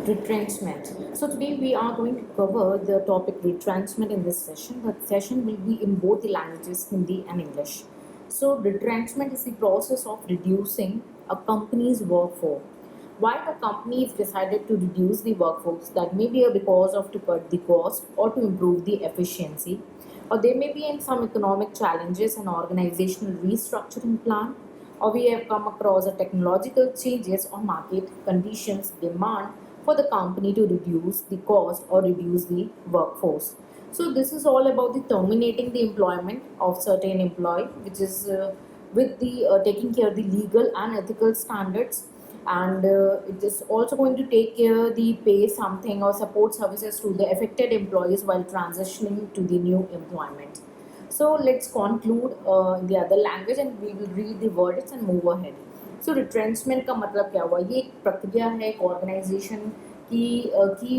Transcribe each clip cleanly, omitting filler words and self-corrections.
Retrenchment. So today we are going to cover the topic retrenchment in this session. The session will be in both the languages, Hindi and English. So retrenchment is the process of reducing a company's workforce. Why the company is decided to reduce the workforce, that may be because of to cut the cost or to improve the efficiency, or there may be in some economic challenges and organizational restructuring plan, or we have come across a technological changes or market conditions demand for the company to reduce the cost or reduce the workforce. So this is all about the terminating the employment of certain employee, which is with the taking care of the legal and ethical standards, and it is also going to take care the pay something or support services to the affected employees while transitioning to the new employment. So let's conclude in the other language and we will read the words and move ahead. So retrenchment का मतलब क्या हुआ? ये एक प्रक्रिया है एक organisation की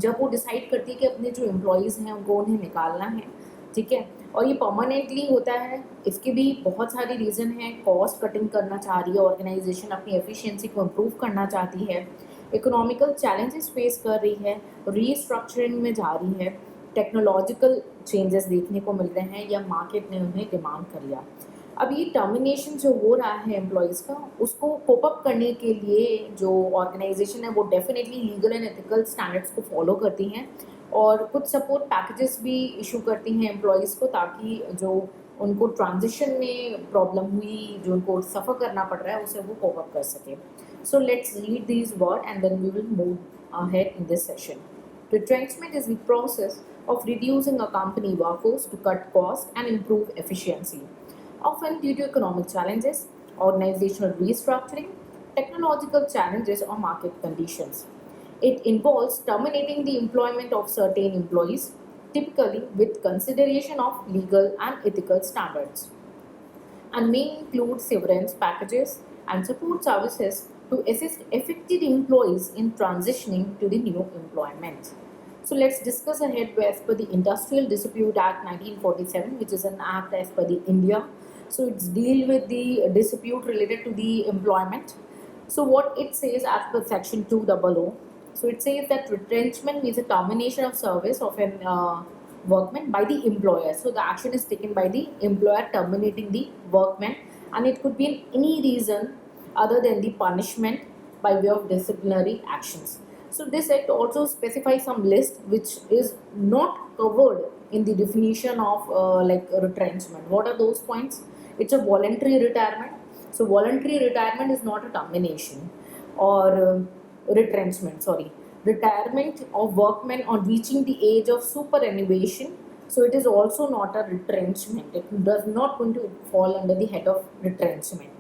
जब वो डिसाइड करती है कि अपने जो एम्प्लॉयज़ हैं उनको उन्हें निकालना है, ठीक है, और ये परमानेंटली होता है। इसके भी बहुत सारी रीज़न हैं। कॉस्ट कटिंग करना चाह रही है ऑर्गेनाइजेशन, अपनी एफिशिएंसी को इम्प्रूव करना चाहती है, इकोनॉमिकल चैलेंजेस फेस कर रही है, रीस्ट्रक्चरिंग में जा रही है, टेक्नोलॉजिकल चेंजेस देखने को मिल रहे हैं या मार्केट ने उन्हें डिमांड कर लिया। अब ये टर्मिनेशन जो हो रहा है एम्प्लॉयज़ का, उसको कोप अप करने के लिए जो ऑर्गेनाइजेशन है वो definitely legal and ethical standards को फॉलो करती हैं और कुछ सपोर्ट पैकेजेस भी इशू करती हैं एम्प्लॉयज़ को, ताकि जो उनको ट्रांजिशन में प्रॉब्लम हुई, जो उनको सफ़र करना पड़ रहा है, उसे वो कोप अप कर सके। So let's read these word and then we will move ahead in this session. Retrenchment is the process of reducing a company workforce to cut costs and improve efficiency, often due to economic challenges, organizational restructuring, technological challenges, or market conditions. It involves terminating the employment of certain employees, typically with consideration of legal and ethical standards, and may include severance packages and support services to assist affected employees in transitioning to the new employment. So let's discuss ahead as per the Industrial Dispute Act 1947, which is an act as per the India. So it's deal with the dispute related to the employment. So what it says as per section 200, so it says that retrenchment means a termination of service of an workman by the employer. So the action is taken by the employer terminating the workman, and it could be in any reason other than the punishment by way of disciplinary actions. So this act also specifies some list which is not covered in the definition of like retrenchment. What are those points? It's a voluntary retirement. So voluntary retirement is not a termination or retrenchment, sorry, retirement of workmen on reaching the age of superannuation. So it is also not a retrenchment. It does not going to fall under the head of retrenchment.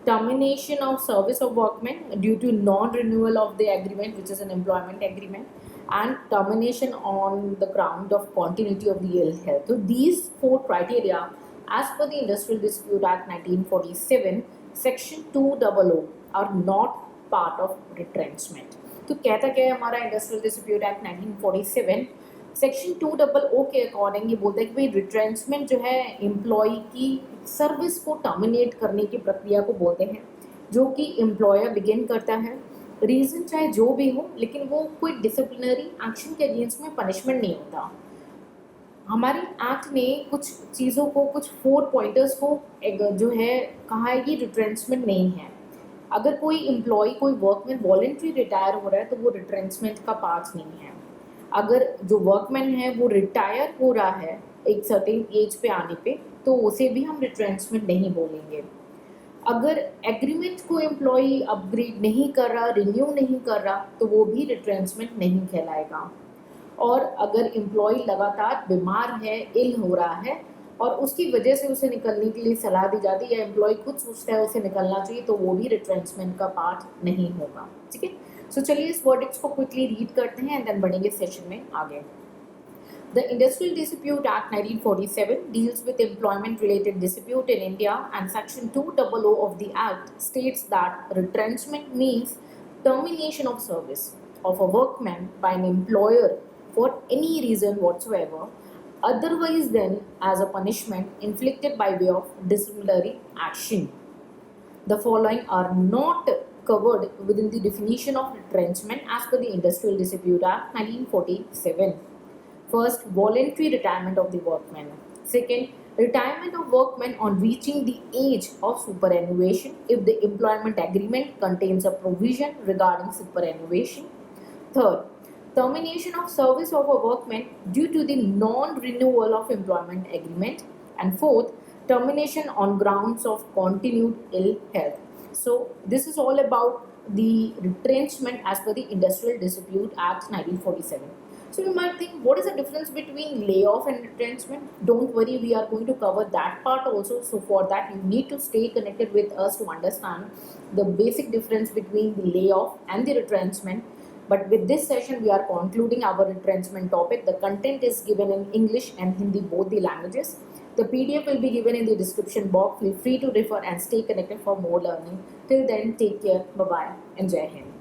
Termination of service of workmen due to non-renewal of the agreement, which is an employment agreement, and termination on the ground of continuity of the ill health. So these four criteria, as per the Industrial Dispute Act 1947, Section 200 are not part of retrenchment. तो कहता क्या है हमारा industrial dispute act 1947 section 200 के according ये बोलता है कि भाई रिट्रेंचमेंट जो है एम्प्लॉय की सर्विस को टर्मिनेट करने की प्रक्रिया को बोलते हैं, जो कि एम्प्लॉयर बिगिन करता है। रीज़न चाहे जो भी हो, लेकिन वो कोई डिसिप्लिनरी एक्शन के अगेंस्ट में पनिशमेंट नहीं होता। हमारे एक्ट ने कुछ चीज़ों को, कुछ 4 पॉइंटर्स को जो है कहा है कि रिट्रेंचमेंट नहीं है। अगर कोई एम्प्लॉय, कोई वर्कमैन वॉलंटरी रिटायर हो रहा है तो वो रिट्रेंचमेंट का पार्ट नहीं है। अगर जो वर्कमैन है वो रिटायर हो रहा है एक सर्टेन एज पे आने पे, तो उसे भी हम रिट्रेंचमेंट नहीं बोलेंगे। अगर एग्रीमेंट को एम्प्लॉय अपग्रेड नहीं कर रहा, रिन्यू नहीं कर रहा, तो वो भी रिट्रेंचमेंट नहीं कहलाएगा। और अगर एम्प्लॉय लगातार बीमार है, इल हो रहा है और उसकी वजह से उसे निकलने के लिए सलाह दी जाती है या एम्प्लॉय खुद सोचता है उसे निकलना चाहिए, तो वो भी रिट्रेंचमेंट का पार्ट नहीं होगा। ठीक है, सो चलिए इस वर्डिक्स को क्विकली रीड करते हैं एंड देन बढ़ेंगे सेशन में आगे। The Industrial Dispute Act 1947 deals with employment-related dispute in India, and Section 200 of the Act states that retrenchment means termination of service of a workman by an employer for any reason whatsoever, otherwise than as a punishment inflicted by way of disciplinary action. The following are not covered within the definition of retrenchment as per the Industrial Dispute Act 1947. First, voluntary retirement of the workmen. Second, retirement of workmen on reaching the age of superannuation if the employment agreement contains a provision regarding superannuation. Third, termination of service of a workman due to the non-renewal of employment agreement. And fourth, termination on grounds of continued ill health. So this is all about the retrenchment as per the Industrial Dispute Act 1947. So you might think, what is the difference between layoff and retrenchment? Don't worry, we are going to cover that part also. So for that, you need to stay connected with us to understand the basic difference between the layoff and the retrenchment. But with this session, we are concluding our retrenchment topic. The content is given in English and Hindi, both the languages. The PDF will be given in the description box. Feel free to refer and stay connected for more learning. Till then, take care. Bye-bye and Jai Hind.